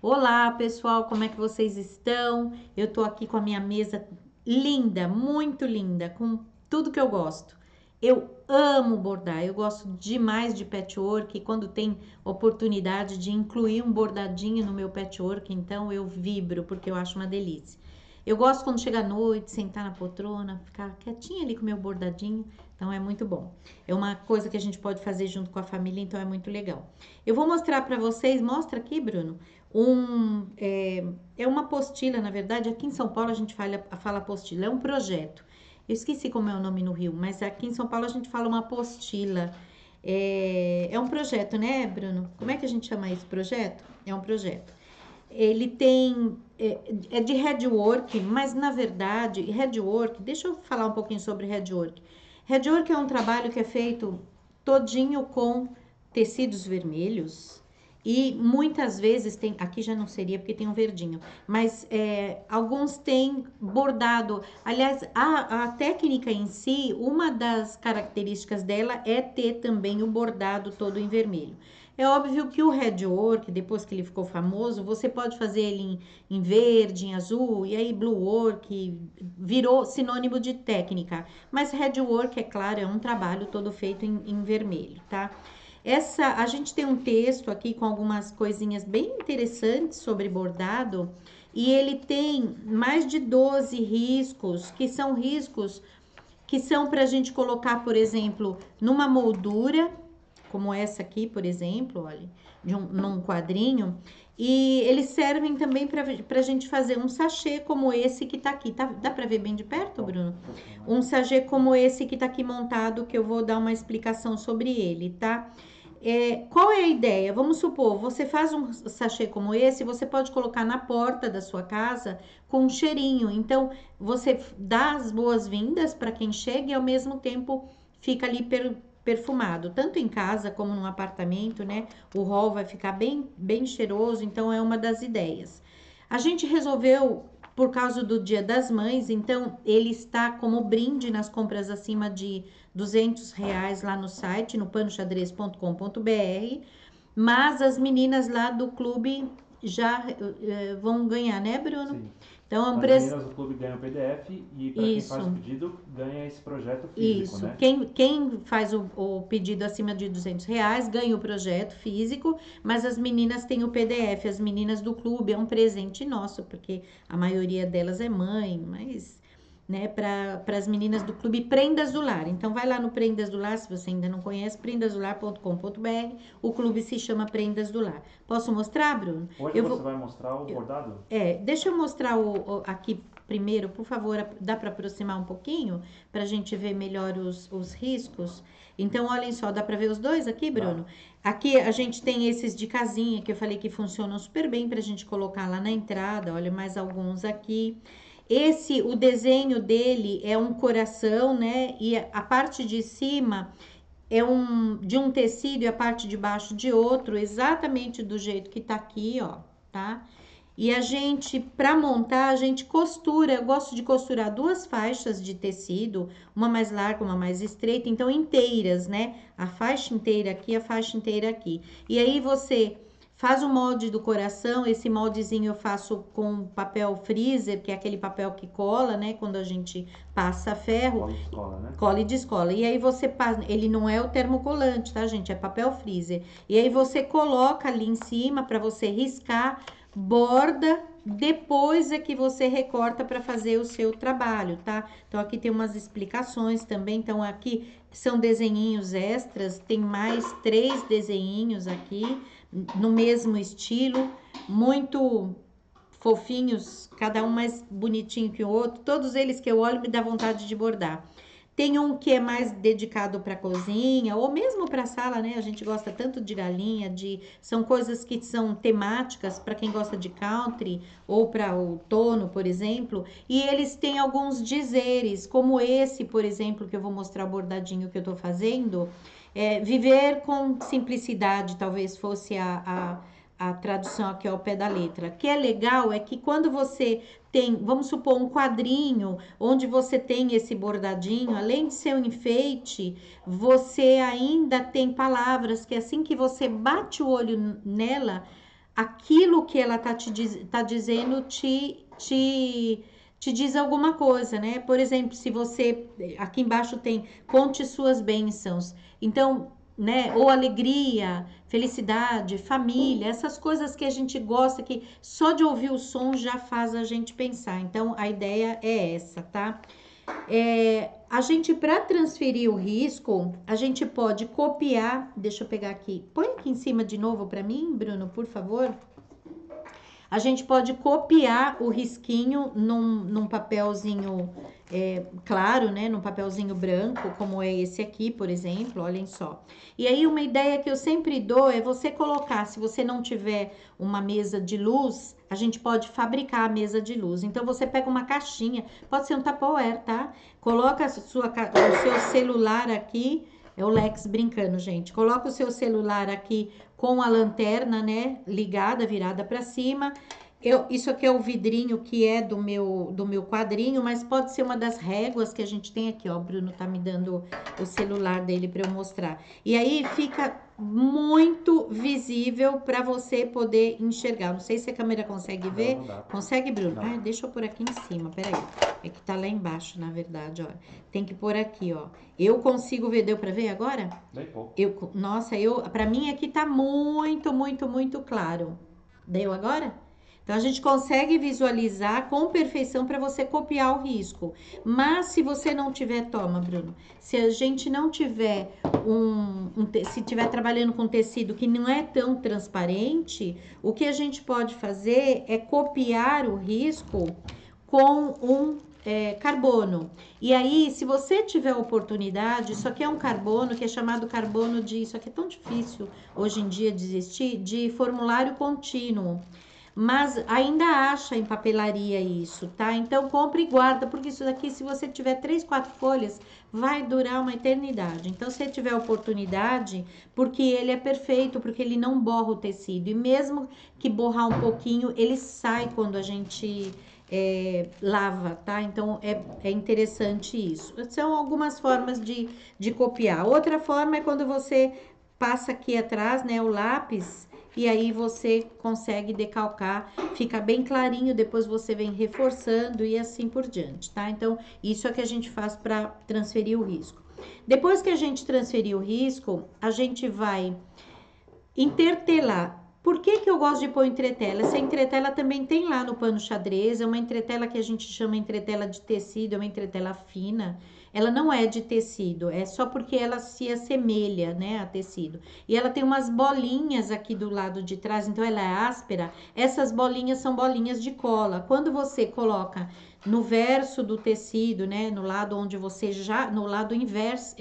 Olá, pessoal, como é que vocês estão? Eu tô aqui com a minha mesa linda, muito linda, com tudo que eu gosto. Eu amo bordar, eu gosto demais de patchwork e quando tem oportunidade de incluir um bordadinho no meu patchwork, então eu vibro porque eu acho uma delícia. Eu gosto quando chega a noite, sentar na poltrona, ficar quietinha ali com o meu bordadinho, então é muito bom. É uma coisa que a gente pode fazer junto com a família, então é muito legal. Eu vou mostrar para vocês, mostra aqui, Bruno, é uma apostila, na verdade, aqui em São Paulo a gente fala apostila, é um projeto. Eu esqueci como é o nome no Rio, mas aqui em São Paulo a gente fala uma apostila. É um projeto, né, Bruno? Como é que a gente chama esse projeto? É um projeto. Ele tem. É de headwork, mas na verdade, headwork, deixa eu falar um pouquinho sobre headwork. Headwork é um trabalho que é feito todinho com tecidos vermelhos e muitas vezes tem, aqui já não seria porque tem um verdinho, mas alguns têm bordado. Aliás, a técnica em si, uma das características dela é ter também o bordado todo em vermelho. É óbvio que o headwork, depois que ele ficou famoso, você pode fazer ele em verde, em azul, e aí blue work virou sinônimo de técnica. Mas headwork, é claro, é um trabalho todo feito em vermelho, tá? A gente tem um texto aqui com algumas coisinhas bem interessantes sobre bordado, e ele tem mais de 12 riscos, que são para a gente colocar, por exemplo, numa moldura, como essa aqui, por exemplo, olha, num quadrinho. E eles servem também para a gente fazer um sachê como esse que tá aqui. Dá para ver bem de perto, Bruno? Um sachê como esse que tá aqui montado, que eu vou dar uma explicação sobre ele, tá? Qual é a ideia? Vamos supor, você faz um sachê como esse, você pode colocar na porta da sua casa com um cheirinho. Então, você dá as boas-vindas para quem chega e ao mesmo tempo fica ali perfumado, tanto em casa como num apartamento, né? O hall vai ficar bem cheiroso, então é uma das ideias. A gente resolveu por causa do Dia das Mães, então ele está como brinde nas compras acima de R$ 200 lá no site, no panoxadrez.com.br, mas as meninas lá do clube já vão ganhar, né, Bruno? Sim. Então é um As preço. meninas do clube ganham o PDF e para quem faz o Isso. pedido ganha esse projeto físico, Isso. né? Quem faz o pedido acima de R$ 200 ganha o projeto físico, mas as meninas têm o PDF. As meninas do clube é um presente nosso, porque a maioria delas é mãe, mas, né, para as meninas do clube Prendas do Lar. Então, vai lá no Prendas do Lar, se você ainda não conhece, prendasdolar.com.br. O clube se chama Prendas do Lar. Posso mostrar, Bruno? Hoje Eu você vou. vai mostrar o bordado? Deixa eu mostrar aqui primeiro, por favor, dá para aproximar um pouquinho para a gente ver melhor os riscos. Então, olhem só, dá para ver os dois aqui, Dá. Bruno? Aqui a gente tem esses de casinha que eu falei que funcionam super bem para a gente colocar lá na entrada. Olha, mais alguns aqui. O desenho dele é um coração, né? E a parte de cima é de um tecido e a parte de baixo de outro, exatamente do jeito que tá aqui, ó, tá? E a gente, para montar, a gente costura. Eu gosto de costurar duas faixas de tecido, uma mais larga, uma mais estreita, então inteiras, né? A faixa inteira aqui, a faixa inteira aqui. E aí você faz o molde do coração. Esse moldezinho eu faço com papel freezer, que é aquele papel que cola, né? Quando a gente passa ferro. Cola de escola, né? Cola e descola. E aí você passa, ele não é o termocolante, tá, gente? É papel freezer. E aí você coloca ali em cima para você riscar, borda, depois é que você recorta para fazer o seu trabalho, tá? Então aqui tem umas explicações também. Então aqui são desenhinhos extras, tem mais 3 desenhinhos aqui no mesmo estilo, muito fofinhos, cada um mais bonitinho que o outro. Todos eles que eu olho me dá vontade de bordar. Tem um que é mais dedicado para cozinha ou mesmo para sala, né? A gente gosta tanto de galinha, são coisas que são temáticas para quem gosta de country ou para outono, por exemplo. E eles têm alguns dizeres, como esse, por exemplo, que eu vou mostrar o bordadinho que eu tô fazendo. Viver com simplicidade, talvez fosse a tradução aqui ao pé da letra. O que é legal é que quando você tem, vamos supor, um quadrinho onde você tem esse bordadinho, além de ser um enfeite, você ainda tem palavras que assim que você bate o olho nela, aquilo que ela tá dizendo te diz alguma coisa, né? Por exemplo, se você, aqui embaixo tem, conte suas bênçãos. Então, né? Ou alegria, felicidade, família, essas coisas que a gente gosta, que só de ouvir o som já faz a gente pensar. Então, a ideia é essa, tá? A gente, para transferir o risco, a gente pode copiar. Deixa eu pegar aqui. Põe aqui em cima de novo para mim, Bruno, por favor. A gente pode copiar o risquinho num papelzinho claro, né? Num papelzinho branco, como é esse aqui, por exemplo, olhem só. E aí, uma ideia que eu sempre dou é você colocar, se você não tiver uma mesa de luz, a gente pode fabricar a mesa de luz. Então, você pega uma caixinha, pode ser um Tupperware, tá? Coloca o seu celular aqui, é o Lex brincando, gente. Coloca o seu celular aqui com a lanterna, né, ligada, virada para cima. Isso aqui é o vidrinho que é do meu quadrinho, mas pode ser uma das réguas que a gente tem aqui, ó. O Bruno tá me dando o celular dele para eu mostrar. E aí fica muito visível para você poder enxergar. Não sei se a câmera consegue ver. Não dá. Consegue, Bruno? Não. Ah, deixa eu pôr aqui em cima, peraí. É que tá lá embaixo, na verdade, ó. Tem que pôr aqui, ó. Eu consigo ver, deu para ver agora? Bem pouco. Nossa, para mim aqui tá muito, muito, muito claro. Deu agora? Então, a gente consegue visualizar com perfeição para você copiar o risco. Mas, se você não tiver, toma, Bruno. Se a gente não tiver se tiver trabalhando com tecido que não é tão transparente, o que a gente pode fazer é copiar o risco com carbono. E aí, se você tiver oportunidade, isso aqui é um carbono que é chamado carbono de... Isso aqui é tão difícil hoje em dia de existir, de formulário contínuo. Mas ainda acha em papelaria isso, tá? Então, compre e guarda, porque isso daqui, se você tiver 3, 4 folhas, vai durar uma eternidade. Então, se você tiver oportunidade, porque ele é perfeito, porque ele não borra o tecido. E mesmo que borrar um pouquinho, ele sai quando a gente lava, tá? Então, é interessante isso. São algumas formas de copiar. Outra forma é quando você passa aqui atrás, né, o lápis, e aí você consegue decalcar, fica bem clarinho, depois você vem reforçando e assim por diante, tá? Então, isso é que a gente faz para transferir o risco. Depois que a gente transferir o risco, a gente vai intertelar. Por que eu gosto de pôr entretela? Essa entretela também tem lá no pano xadrez, é uma entretela que a gente chama entretela de tecido, é uma entretela fina. Ela não é de tecido, é só porque ela se assemelha, né, a tecido. E ela tem umas bolinhas aqui do lado de trás, então ela é áspera. Essas bolinhas são bolinhas de cola. Quando você coloca no verso do tecido, né, no lado onde você no lado inverso,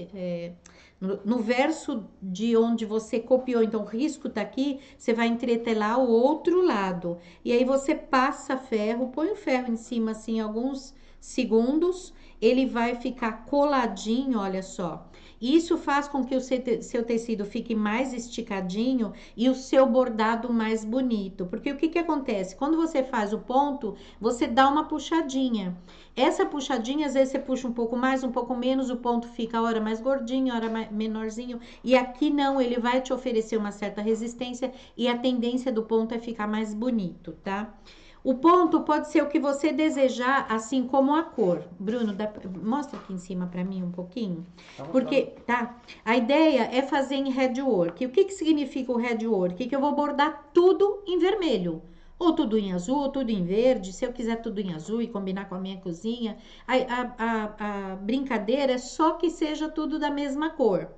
no verso de onde você copiou, então o risco tá aqui, você vai entretelar o outro lado. E aí você passa ferro, põe o ferro em cima assim alguns segundos, ele vai ficar coladinho, olha só. Isso faz com que o seu tecido fique mais esticadinho e o seu bordado mais bonito. Porque o que acontece? Quando você faz o ponto, você dá uma puxadinha. Essa puxadinha, às vezes você puxa um pouco mais, um pouco menos, o ponto fica a hora mais gordinho, a hora menorzinho. E aqui não, ele vai te oferecer uma certa resistência e a tendência do ponto é ficar mais bonito, tá? O ponto pode ser o que você desejar, assim como a cor. Bruno, mostra aqui em cima para mim um pouquinho. Porque, tá? A ideia é fazer em headwork. O que significa o headwork? Que eu vou bordar tudo em vermelho. Ou tudo em azul, ou tudo em verde. Se eu quiser tudo em azul e combinar com a minha cozinha. A brincadeira é só que seja tudo da mesma cor.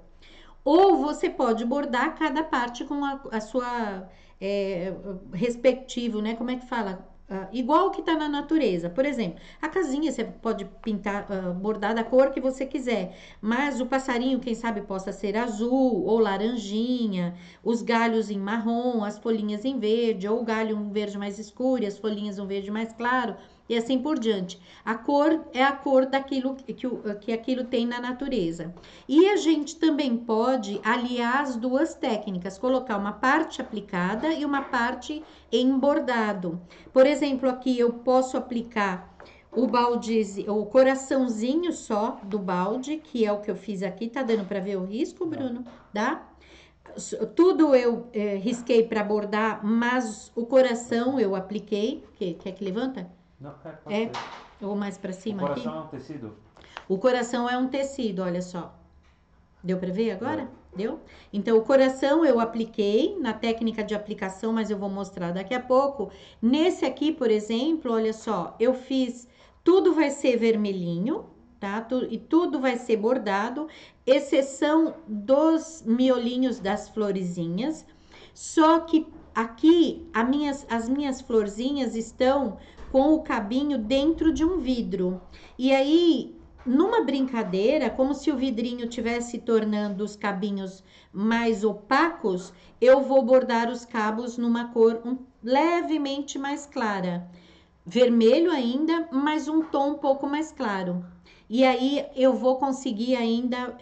Ou você pode bordar cada parte com a sua respectivo, né? Como é que fala? Igual que tá na natureza. Por exemplo, a casinha você pode pintar, bordar da cor que você quiser. Mas o passarinho, quem sabe, possa ser azul ou laranjinha. Os galhos em marrom, as folhinhas em verde. Ou o galho um verde mais escuro e as folhinhas um verde mais claro. E assim por diante. A cor é a cor daquilo que aquilo tem na natureza. E a gente também pode aliar as duas técnicas, colocar uma parte aplicada e uma parte em bordado. Por exemplo, aqui eu posso aplicar o coraçãozinho só do balde, que é o que eu fiz aqui. Tá dando para ver o risco, Bruno? Dá? Tudo eu risquei para bordar, mas o coração eu apliquei. Quer que levanta? Não, pode É, ser. ou mais para O cima aqui. coração é um tecido? O coração é um tecido, olha só. Deu para ver agora? Deu. Deu? Então, o coração eu apliquei na técnica de aplicação, mas eu vou mostrar daqui a pouco. Nesse aqui, por exemplo, olha só, eu fiz, tudo vai ser vermelhinho, tá? E tudo vai ser bordado, exceção dos miolinhos das florezinhas. Só que aqui as minhas florzinhas estão com o cabinho dentro de um vidro. E aí numa brincadeira, como se o vidrinho tivesse tornando os cabinhos mais opacos, eu vou bordar os cabos numa cor levemente mais clara. Vermelho ainda, mas um tom um pouco mais claro. E aí eu vou conseguir ainda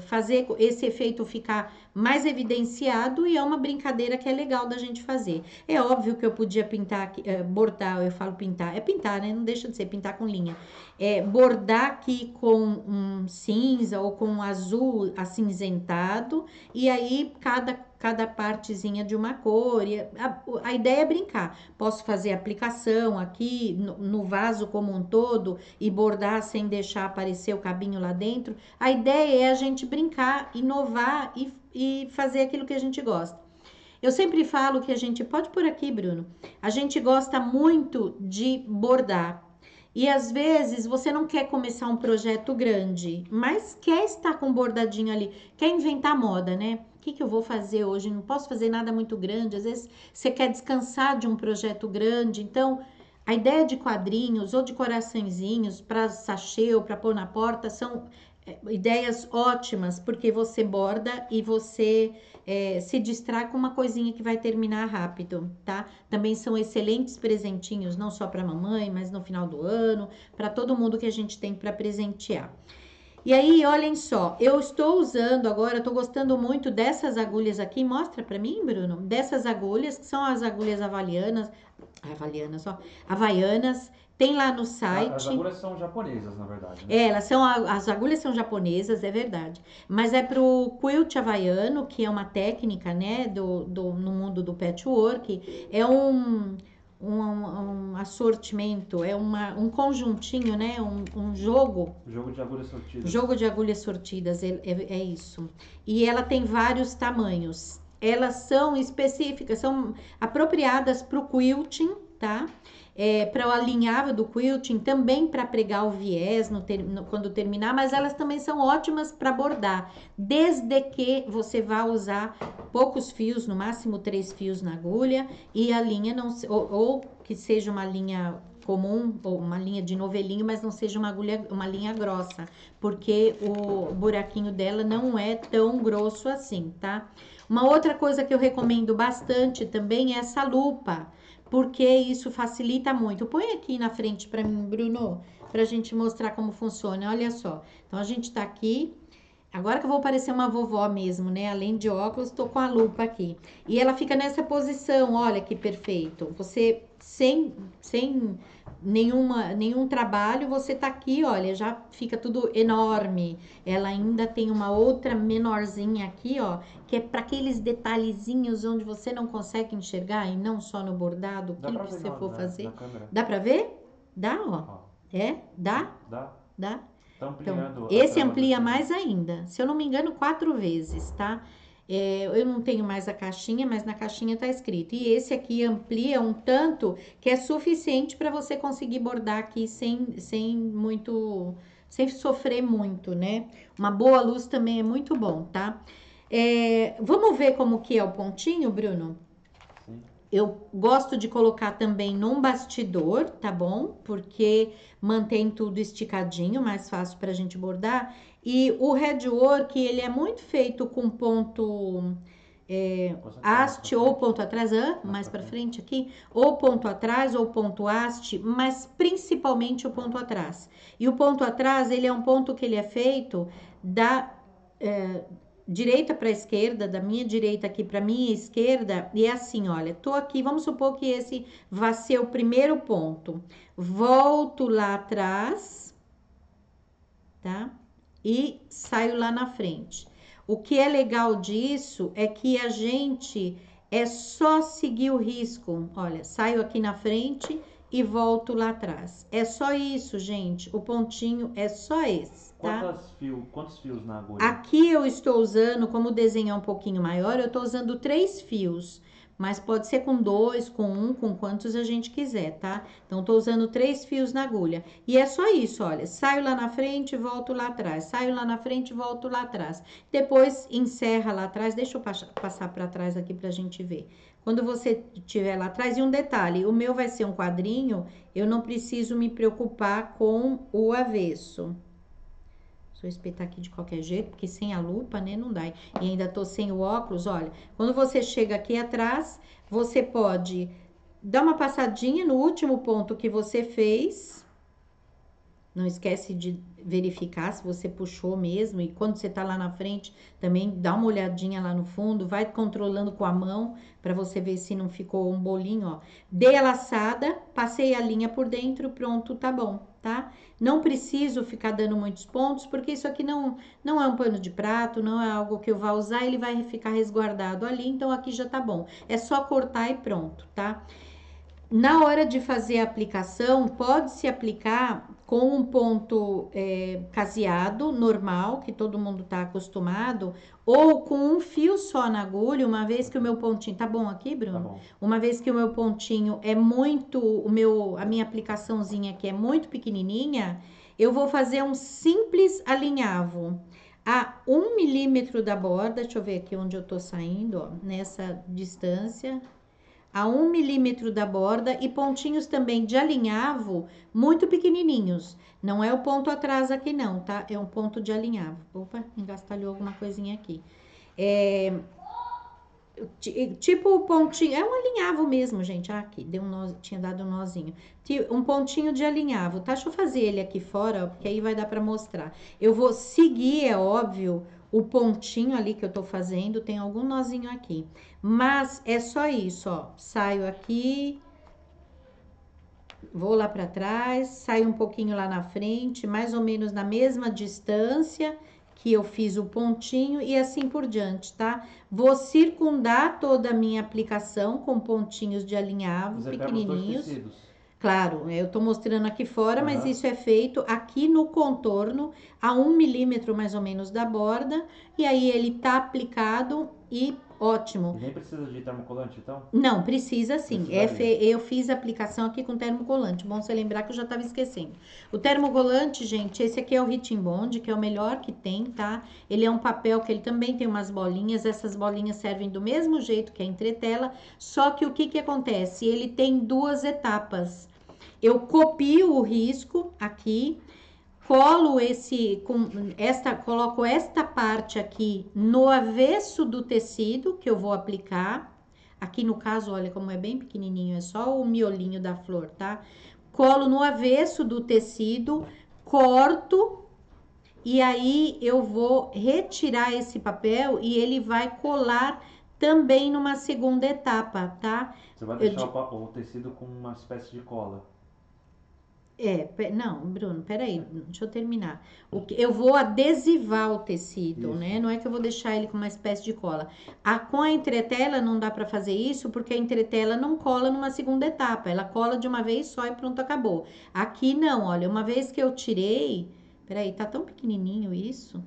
fazer esse efeito ficar mais evidenciado e é uma brincadeira que é legal da gente fazer. É óbvio que eu podia pintar, bordar, eu falo pintar, é pintar, né? Não deixa de ser pintar com linha. Bordar aqui com um cinza ou com um azul acinzentado e aí cada partezinha de uma cor. A ideia é brincar. Posso fazer aplicação aqui no vaso como um todo e bordar sem deixar aparecer o cabinho lá dentro. A ideia é a gente brincar, inovar e fazer aquilo que a gente gosta. Eu sempre falo que a gente pode por aqui, Bruno. A gente gosta muito de bordar. E às vezes você não quer começar um projeto grande, mas quer estar com um bordadinho ali, quer inventar moda, né? O que eu vou fazer hoje? Não posso fazer nada muito grande. Às vezes você quer descansar de um projeto grande. Então, a ideia de quadrinhos ou de coraçõezinhos para sachê ou para pôr na porta são ideias ótimas, porque você borda e você se distrai com uma coisinha que vai terminar rápido, tá? Também são excelentes presentinhos, não só para mamãe, mas no final do ano, para todo mundo que a gente tem para presentear. E aí, olhem só, eu estou usando agora, estou gostando muito dessas agulhas aqui. Mostra para mim, Bruno, dessas agulhas, que são as agulhas havaianas. Tem lá no site. As agulhas são japonesas, na verdade, né? As agulhas são japonesas, é verdade. Mas é pro quilt havaiano, que é uma técnica, né, no mundo do patchwork. É um assortimento, é um conjuntinho, né, um jogo. Jogo de agulhas sortidas. Jogo de agulhas sortidas, é isso. E ela tem vários tamanhos. Elas são específicas, são apropriadas para o quilting, tá? Para o alinhável do quilting, também para pregar o viés quando terminar, mas elas também são ótimas para bordar, desde que você vá usar poucos fios, no máximo 3 fios na agulha, e a linha não, ou que seja uma linha comum ou uma linha de novelinho, mas não seja uma linha grossa, porque o buraquinho dela não é tão grosso assim, tá? Uma outra coisa que eu recomendo bastante também é essa lupa, porque isso facilita muito. Põe aqui na frente para mim, Bruno, pra gente mostrar como funciona. Olha só. Então a gente tá aqui. Agora que eu vou parecer uma vovó mesmo, né? Além de óculos, tô com a lupa aqui. E ela fica nessa posição, olha que perfeito. Você, sem nenhum trabalho, você tá aqui, olha, já fica tudo enorme. Ela ainda tem uma outra menorzinha aqui, ó, que é para aqueles detalhezinhos onde você não consegue enxergar e não só no bordado, o que você for fazer. Dá pra ver? Dá, ó. Dá? Dá? Tá ampliando. Então, esse amplia mais ainda. Se eu não me engano, 4 vezes, tá? Eu não tenho mais a caixinha, mas na caixinha tá escrito. E esse aqui amplia um tanto que é suficiente para você conseguir bordar aqui sem sofrer muito, né? Uma boa luz também é muito bom, tá? Vamos ver como que é o pontinho, Bruno? Sim. Eu gosto de colocar também num bastidor, tá bom? Porque mantém tudo esticadinho, mais fácil pra gente bordar. E o headwork, ele é muito feito com ponto haste ou ponto atrás, mais pra frente aqui, ou ponto atrás ou ponto haste, mas principalmente o ponto atrás. E o ponto atrás, ele é um ponto que ele é feito da direita para esquerda, da minha direita aqui para minha esquerda, e é assim, olha, tô aqui, vamos supor que esse vai ser o primeiro ponto. Volto lá atrás, tá? E saio lá na frente. O que é legal disso é que a gente é só seguir o risco. Olha, saio aqui na frente e volto lá atrás. É só isso, gente. O pontinho é só esse, tá? Quantos fios na agulha? Aqui eu estou usando, como o desenho é um pouquinho maior, eu estou usando 3 fios. Mas pode ser com 2, com 1, com quantos a gente quiser, tá? Então, tô usando 3 fios na agulha. E é só isso, olha. Saio lá na frente, volto lá atrás. Saio lá na frente, volto lá atrás. Depois, encerra lá atrás. Deixa eu passar para trás aqui pra gente ver. Quando você estiver lá atrás, e um detalhe, o meu vai ser um quadrinho, eu não preciso me preocupar com o avesso. Deixa eu espetar aqui de qualquer jeito, porque sem a lupa, né, não dá. E ainda tô sem o óculos, olha. Quando você chega aqui atrás, você pode dar uma passadinha no último ponto que você fez. Não esquece de verificar se você puxou mesmo. E quando você tá lá na frente, também dá uma olhadinha lá no fundo. Vai controlando com a mão, para você ver se não ficou um bolinho, ó. Dei a laçada, passei a linha por dentro, pronto, tá bom, tá? Não preciso ficar dando muitos pontos, porque isso aqui não é um pano de prato, não é algo que eu vá usar, ele vai ficar resguardado ali, então aqui já tá bom. É só cortar e pronto, tá? Na hora de fazer a aplicação, pode-se aplicar com um ponto caseado, normal, que todo mundo tá acostumado, ou com um fio só na agulha, uma vez que o meu pontinho... Tá bom aqui, Bruno? Tá bom. Uma vez que o meu pontinho é muito... A minha aplicaçãozinha aqui é muito pequenininha, eu vou fazer um simples alinhavo. A 1 milímetro da borda, deixa eu ver aqui onde eu tô saindo, ó, nessa distância... A 1 milímetro da borda e pontinhos também de alinhavo muito pequenininhos. Não é o ponto atrás aqui não, tá? É um ponto de alinhavo. Opa, engastalhou alguma coisinha aqui. Tipo o pontinho, é um alinhavo mesmo, gente. Ah, aqui, deu um nó, tinha dado um nozinho. Um pontinho de alinhavo, tá? Deixa eu fazer ele aqui fora, porque aí vai dar pra mostrar. Eu vou seguir, é óbvio, o pontinho ali que eu tô fazendo, tem algum nozinho aqui. Mas é só isso, ó. Saio aqui, vou lá pra trás, saio um pouquinho lá na frente, mais ou menos na mesma distância que eu fiz o pontinho e assim por diante, tá? Vou circundar toda a minha aplicação com pontinhos de alinhavo pequenininhos. Claro, eu tô mostrando aqui fora, mas isso é feito aqui no contorno, a 1 milímetro mais ou menos da borda, e aí ele tá aplicado e ótimo. E nem precisa de termocolante, então? Não, precisa sim. Eu fiz a aplicação aqui com termocolante. Bom você lembrar que eu já estava esquecendo. O termocolante, gente, esse aqui é o Heat Bond, que é o melhor que tem, tá? Ele é um papel que ele também tem umas bolinhas. Essas bolinhas servem do mesmo jeito que a entretela, só que o que que acontece? Ele tem 2 etapas. Eu copio o risco aqui, colo coloco esta parte aqui no avesso do tecido que eu vou aplicar. Aqui no caso, olha como é bem pequenininho, é só o miolinho da flor, tá? Colo no avesso do tecido, corto e aí eu vou retirar esse papel e ele vai colar também numa segunda etapa, tá? Você vai deixar o tecido com uma espécie de cola. Não, Bruno, peraí, deixa eu terminar. Eu vou adesivar o tecido, Isso. né? Não é que eu vou deixar ele com uma espécie de cola. Com a entretela não dá pra fazer isso, porque a entretela não cola numa segunda etapa. Ela cola de uma vez só e pronto, acabou. Aqui não, olha, uma vez que eu tirei... Peraí, tá tão pequenininho isso.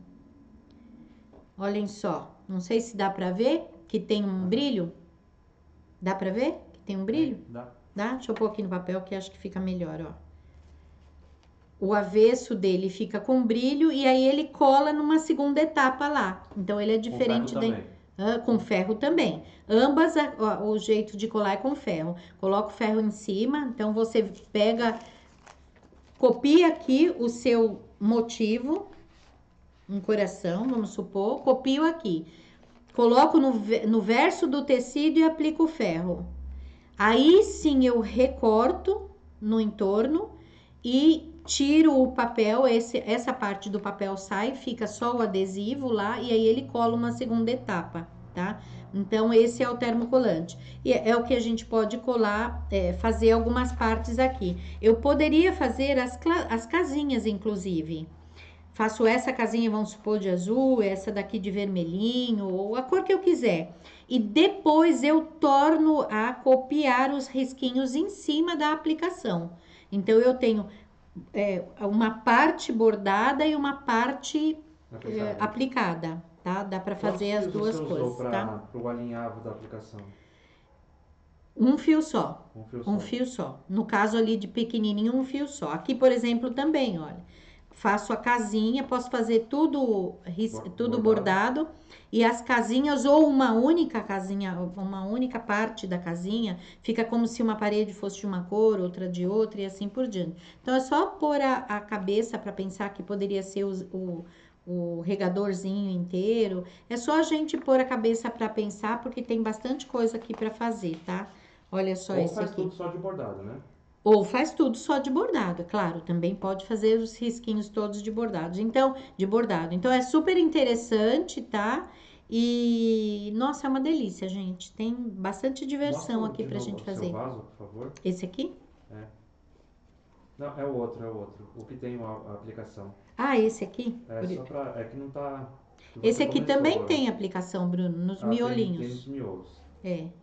Olhem só, não sei se dá pra ver que tem um brilho. Dá pra ver que tem um brilho? Dá. Dá? Deixa eu pôr aqui no papel que acho que fica melhor, ó. O avesso dele fica com brilho e aí ele cola numa segunda etapa lá. Então, ele é diferente com ferro também. Ambas, o jeito de colar é com ferro. Coloca o ferro em cima, então você pega, copia aqui o seu motivo, um coração, vamos supor, copio aqui. Coloco no verso do tecido e aplico o ferro. Aí sim eu recorto no entorno e tiro o papel, essa parte do papel sai, fica só o adesivo lá e aí ele cola uma segunda etapa, tá? Então, esse é o termocolante. E é o que a gente pode colar, fazer algumas partes aqui. Eu poderia fazer as casinhas, inclusive. faço essa casinha, vamos supor, de azul, essa daqui de vermelhinho, ou a cor que eu quiser. E depois eu torno a copiar os risquinhos em cima da aplicação. Então, eu tenho uma parte bordada e uma parte aplicada, tá? Dá para fazer as duas coisas, tá? Para o alinhavo da aplicação? Um fio só. Um fio só. No caso ali de pequenininho, um fio só. Aqui, por exemplo, também, olha. Faço a casinha, posso fazer tudo bordado. E as casinhas, ou uma única casinha, uma única parte da casinha, fica como se uma parede fosse de uma cor, outra de outra e assim por diante. Então, é só pôr a cabeça para pensar que poderia ser o regadorzinho inteiro. É só a gente pôr a cabeça para pensar, porque tem bastante coisa aqui para fazer, tá? Olha só esse aqui. Ou faz tudo só de bordado, né? Ou faz tudo só de bordado, claro. Também pode fazer os risquinhos todos de bordado. Então, é super interessante, tá? E, nossa, é uma delícia, gente. Tem bastante diversão aqui pra gente fazer. Seu vaso, por favor. Esse aqui? É. Não, é o outro. O que tem a aplicação. Ah, esse aqui? É que não tá... Esse aqui também tem aplicação, Bruno, nos miolinhos. Tem nos miolos.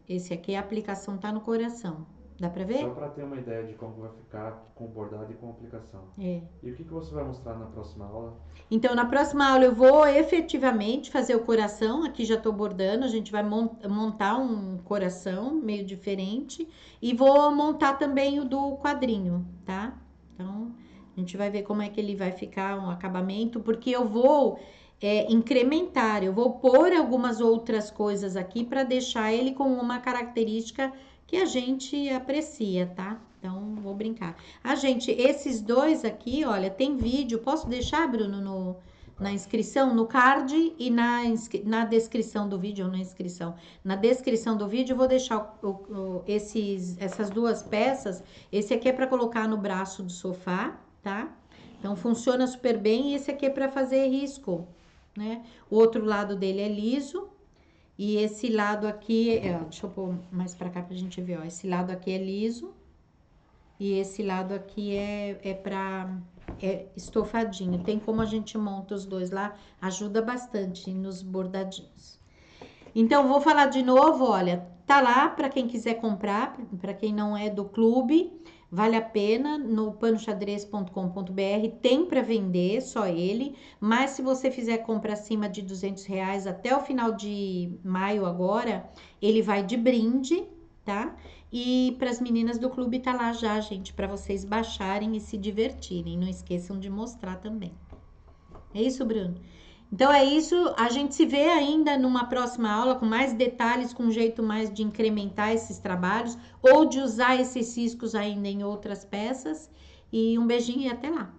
Esse aqui a aplicação tá no coração. Dá pra ver? Só pra ter uma ideia de como vai ficar com bordado e com aplicação. E o que você vai mostrar na próxima aula? Então, na próxima aula eu vou efetivamente fazer o coração. Aqui já tô bordando, a gente vai montar um coração meio diferente. E vou montar também o do quadrinho, tá? Então, a gente vai ver como é que ele vai ficar, um acabamento. Porque eu vou incrementar, eu vou pôr algumas outras coisas aqui para deixar ele com uma característica que a gente aprecia, tá? Então, vou brincar. Gente, esses dois aqui, olha, tem vídeo. Posso deixar, Bruno, na inscrição, no card e na descrição do vídeo, ou na inscrição. Na descrição do vídeo, eu vou deixar essas duas peças. Esse aqui é para colocar no braço do sofá, tá? Então, funciona super bem. E esse aqui é para fazer risco, né? O outro lado dele é liso. E esse lado aqui, deixa eu pôr mais pra cá pra gente ver, ó. Esse lado aqui é liso. E esse lado aqui é estofadinho. Tem como a gente monta os dois lá, ajuda bastante nos bordadinhos. Então, vou falar de novo, olha, tá lá pra quem quiser comprar, pra quem não é do clube, vale a pena, no panoxadrez.com.br, tem para vender, só ele, mas se você fizer compra acima de R$200 até o final de maio agora, ele vai de brinde, tá? E para as meninas do clube tá lá já, gente, para vocês baixarem e se divertirem, não esqueçam de mostrar também. É isso, Bruno? Então é isso, a gente se vê ainda numa próxima aula com mais detalhes, com um jeito mais de incrementar esses trabalhos ou de usar esses riscos ainda em outras peças. E um beijinho e até lá!